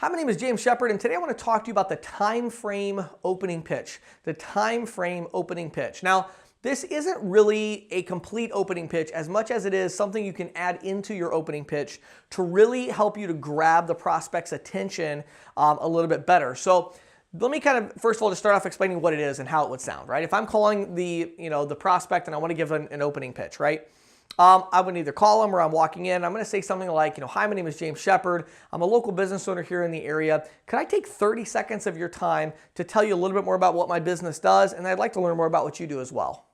Hi, my name is James Shepard, and today I want to talk to you about the time frame opening pitch. The time frame opening pitch. Now, this isn't really a complete opening pitch as much as it is something you can add into your opening pitch to really help you to grab the prospect's attention a little bit better. So let me kind of, first of all, just start off explaining what it is and how it would sound, right? If I'm calling the prospect and I want to give an opening pitch, right? I would either call them or I'm walking in. I'm going to say something like, hi, my name is James Shepard. I'm a local business owner here in the area. Could I take 30 seconds of your time to tell you a little bit more about what my business does? And I'd like to learn more about what you do as well.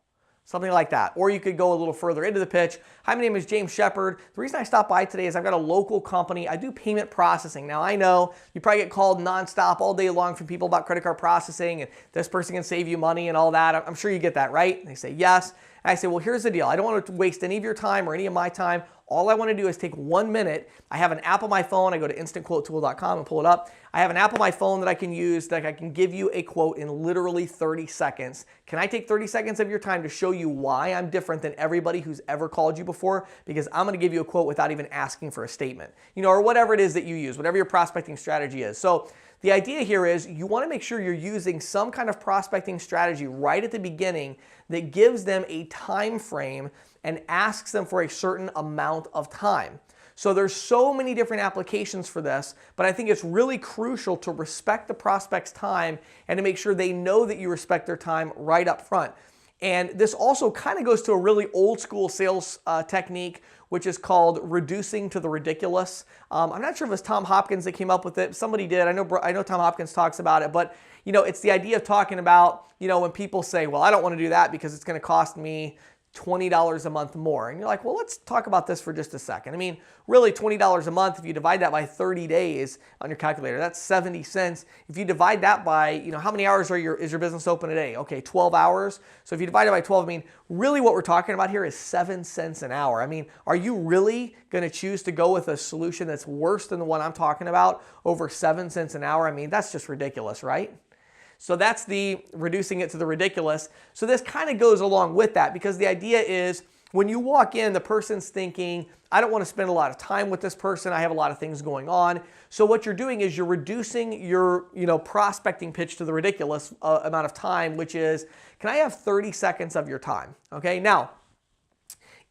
Something like that. Or you could go a little further into the pitch. Hi, my name is James Shepard. The reason I stopped by today is I've got a local company. I do payment processing. Now, I know you probably get called nonstop all day long from people about credit card processing and this person can save you money and all that. I'm sure you get that, right? And they say yes. And I say, well, here's the deal. I don't want to waste any of your time or any of my time. All I want to do is take 1 minute. I have an app on my phone. I go to instantquotetool.com and pull it up. I have an app on my phone that I can use that I can give you a quote in literally 30 seconds. Can I take 30 seconds of your time to show you why I'm different than everybody who's ever called you before? Because I'm going to give you a quote without even asking for a statement, or whatever it is that you use, whatever your prospecting strategy is. So the idea here is you want to make sure you're using some kind of prospecting strategy right at the beginning that gives them a time frame and asks them for a certain amount of time. So there's so many different applications for this, but I think it's really crucial to respect the prospect's time and to make sure they know that you respect their time right up front. And this also kind of goes to a really old school sales technique, which is called reducing to the ridiculous. I'm not sure if it was Tom Hopkins that came up with it. Somebody did. I know Tom Hopkins talks about it, but it's the idea of talking about, when people say, well, I don't want to do that because it's going to cost me $20 a month more. And you're like, well, let's talk about this for just a second. I mean, really $20 a month, if you divide that by 30 days on your calculator, that's 70 cents. If you divide that by, how many hours is your business open a day? Okay, 12 hours. So if you divide it by 12, really what we're talking about here is 7 cents an hour. Are you really going to choose to go with a solution that's worse than the one I'm talking about over 7 cents an hour? That's just ridiculous, right? So that's the reducing it to the ridiculous. So this kind of goes along with that because the idea is when you walk in, the person's thinking, I don't want to spend a lot of time with this person. I have a lot of things going on. So what you're doing is you're reducing your prospecting pitch to the ridiculous amount of time, which is, can I have 30 seconds of your time? Okay, now,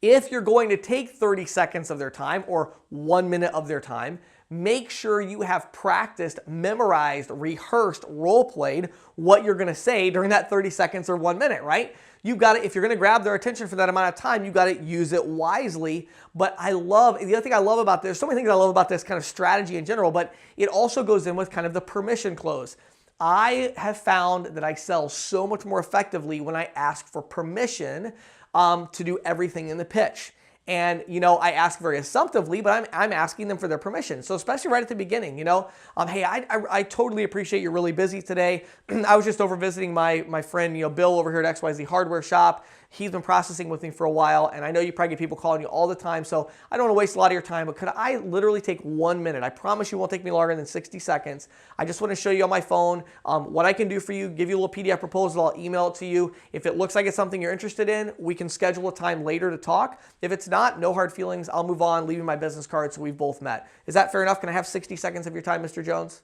if you're going to take 30 seconds of their time or 1 minute of their time, make sure you have practiced, memorized, rehearsed, role-played what you're going to say during that 30 seconds or 1 minute, right? You've got to, if you're going to grab their attention for that amount of time, you've got to use it wisely. But the other thing I love about this, so many things I love about this kind of strategy in general, but it also goes in with kind of the permission close. I have found that I sell so much more effectively when I ask for permission to do everything in the pitch. And, I ask very assumptively, but I'm asking them for their permission. So especially right at the beginning, hey, I totally appreciate you're really busy today. I was just over visiting my friend, Bill over here at XYZ Hardware Shop. He's been processing with me for a while, and I know you probably get people calling you all the time, so I don't want to waste a lot of your time, but could I literally take 1 minute? I promise you it won't take me longer than 60 seconds. I just want to show you on my phone what I can do for you, give you a little PDF proposal, I'll email it to you. If it looks like it's something you're interested in, we can schedule a time later to talk. If it's not, no hard feelings, I'll move on, leave you my business card so we've both met. Is that fair enough? Can I have 60 seconds of your time, Mr. Jones?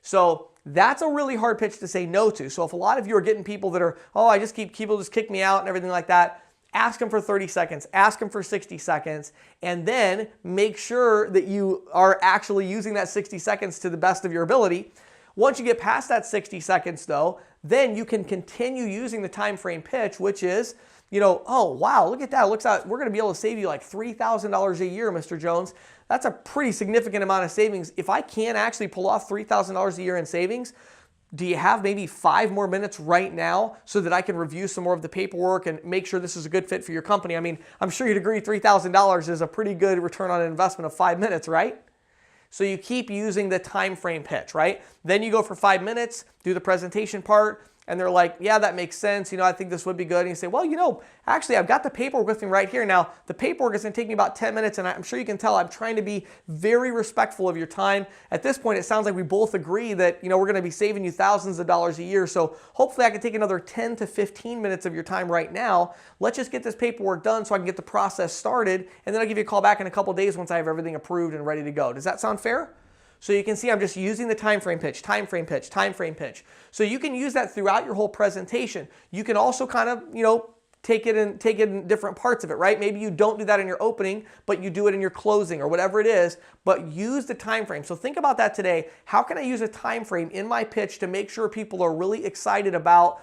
So that's a really hard pitch to say no to. So if a lot of you are getting people that are, people just kick me out and everything like that, ask them for 30 seconds, ask them for 60 seconds, and then make sure that you are actually using that 60 seconds to the best of your ability. Once you get past that 60 seconds though, then you can continue using the time frame pitch, which is, oh, wow, look at that. It looks like we're going to be able to save you like $3,000 a year, Mr. Jones. That's a pretty significant amount of savings. If I can actually pull off $3,000 a year in savings, do you have maybe 5 more minutes right now so that I can review some more of the paperwork and make sure this is a good fit for your company? I'm sure you'd agree $3,000 is a pretty good return on an investment of 5 minutes, right? So you keep using the time frame pitch, right? Then you go for 5 minutes, do the presentation part, and they're like, yeah, that makes sense. I think this would be good. And you say, well, actually, I've got the paperwork with me right here. Now, the paperwork is going to take me about 10 minutes, and I'm sure you can tell I'm trying to be very respectful of your time. At this point, it sounds like we both agree that, we're going to be saving you thousands of dollars a year. So hopefully I can take another 10 to 15 minutes of your time right now. Let's just get this paperwork done so I can get the process started, and then I'll give you a call back in a couple days once I have everything approved and ready to go. Does that sound fair? So you can see I'm just using the time frame pitch, time frame pitch, time frame pitch. So you can use that throughout your whole presentation. You can also kind of, take it in different parts of it, right? Maybe you don't do that in your opening, but you do it in your closing or whatever it is, but use the time frame. So think about that today. How can I use a time frame in my pitch to make sure people are really excited about,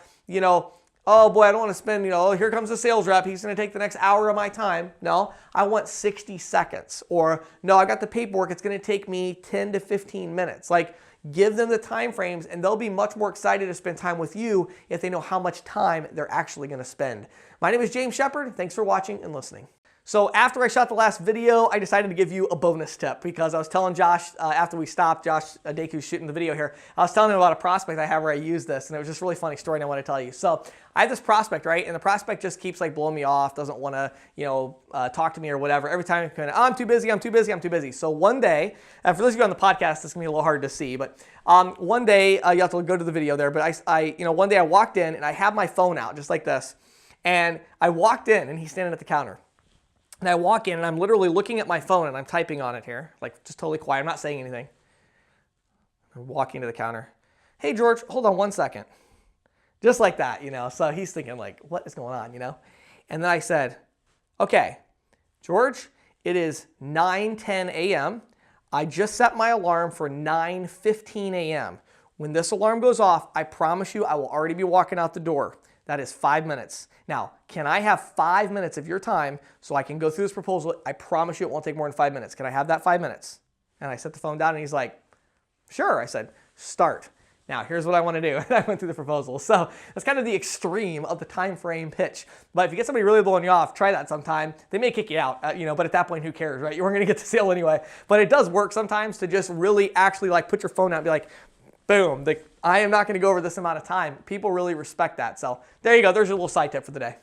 oh boy, I don't want to spend, here comes the sales rep, he's going to take the next hour of my time. No, I want 60 seconds. Or no, I got the paperwork, it's going to take me 10 to 15 minutes. Like, give them the time frames and they'll be much more excited to spend time with you if they know how much time they're actually going to spend. My name is James Shepard. Thanks for watching and listening. So after I shot the last video, I decided to give you a bonus tip because I was telling Josh, after we stopped, Josh Deku shooting the video here, I was telling him about a prospect I have where I use this, and it was just a really funny story and I want to tell you. So I have this prospect, right? And the prospect just keeps like blowing me off, doesn't want to, talk to me or whatever. Every time I'm too busy, I'm too busy, I'm too busy. So one day, and for those of you on the podcast, this is going to be a little hard to see, but one day, you have to go to the video there, but one day I walked in and I have my phone out just like this. And I walked in and he's standing at the counter. And I walk in and I'm literally looking at my phone and I'm typing on it here, like just totally quiet. I'm not saying anything. I'm walking to the counter. Hey, George, hold on one second. Just like that, So he's thinking like, what is going on, And then I said, okay, George, it is 9:10 a.m. I just set my alarm for 9:15 a.m. When this alarm goes off, I promise you I will already be walking out the door. That is 5 minutes. Now, can I have 5 minutes of your time so I can go through this proposal? I promise you it won't take more than 5 minutes. Can I have that 5 minutes? And I set the phone down and he's like, sure. I said, start. Now, here's what I want to do. And I went through the proposal. So that's kind of the extreme of the time frame pitch. But if you get somebody really blowing you off, try that sometime. They may kick you out, but at that point, who cares, right? You weren't going to get the sale anyway. But it does work sometimes to just really actually like put your phone out and be like, boom, I am not going to go over this amount of time. People really respect that. So there you go. There's your little side tip for the day.